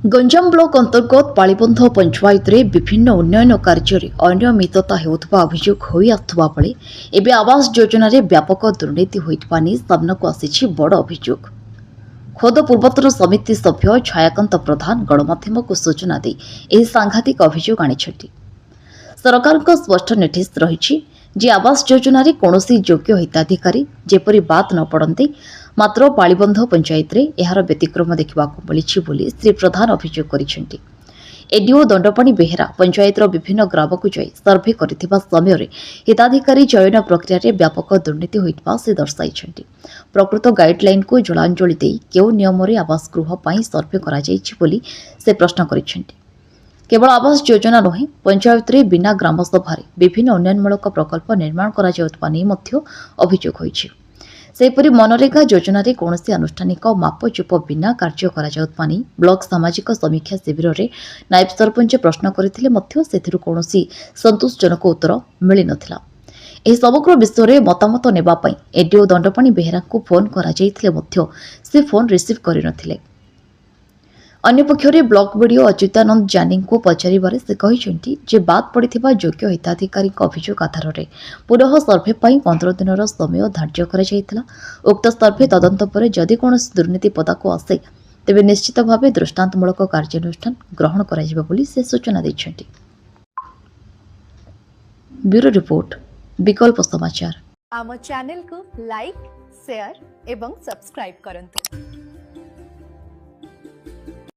Ganjam block अंतर्गत पालीबंध पंचायत रे विभिन्न उन्नयन कार्य अनियमितता हेउथबा अभियोग होई आथुबा बेले एबे आवास योजना रे व्यापक दुर्नीति होइतबा नि सामनाको आसीछि बड़ अभियोग। खोद पूर्वतन समिति सभ्य छायाकांत प्रधान गणमाध्यमको सूचना दे एही सांघातिक अभियोग आनिछथि। सरकारको स्पष्ट नोटिस रहिछि जे आवास योजना रे कोनोसी योग्य हिताधिकारी जेपरि बात न पड़ते मात्र पालीबंध पंचायत रे एहार व्यतिक्रम देखिबाकू मिलिछि बोली श्री प्रधान अभियोग करिसेंति। एडीओ दंडपाणी बेहेरा पंचायतर विभिन्न ग्रामकू जाई सर्भे करथिबा समय हिताधिकारी चयन प्रक्रिया रे व्यापक दुर्नीति होइतबा से दर्शाइछंती। प्रकृत गाइडलाइन को जलांजलि देई केउ नियम रे आवास गृह पई सर्भे करा जाईछि बोली से प्रश्न करिसेंति। केवल आवास योजना नुहे पंचायत रे बिना ग्राम सभारे विभिन्न उन्नयनमूलक प्रकल्प निर्माण करा जाउतबा नै मध्य अभियोग होइछि। सेहीपरि मनरेगा योजना रे कौनसी आनुष्ठानिक मापचुप बिना कार्य करा जाउतबा नै ब्लॉक सामाजिक समीक्षा शिविर रे नायब सरपंच प्रश्न करथिले मध्य सेथिरु कौनसी संतोषजनक उत्तर मिलि नथिला। एही समग्र विषय रे मतामत नेबा पई एडीओ दंडपाणी बेहेरा को फोन करा जाइथिले मध्य से फोन रिसीव करि नथिले। अन्यपक्षरे ब्लॉक वीडियो अच्युतानंद जानी को पचारिबारे से कहिसेंति जे बात पड़िथिबा योग्य हिताधिकारी अभियोग आधार रे पुनः सर्भे पई 15 दिनर समय धार्य करा जाइथिला। उक्त सर्भे तदंत पर जदि कोनोसी दुर्नीति पदाको आसे तेबे निश्चित भावे दृष्टांतमूलक कार्यानुष्ठान ग्रहण करा जिबा बोली से सूचना दैछंति। ब्यूरो रिपोर्ट विकल्प समाचार। आम चैनल को लाइक शेयर एवं सब्सक्राइब करंतु।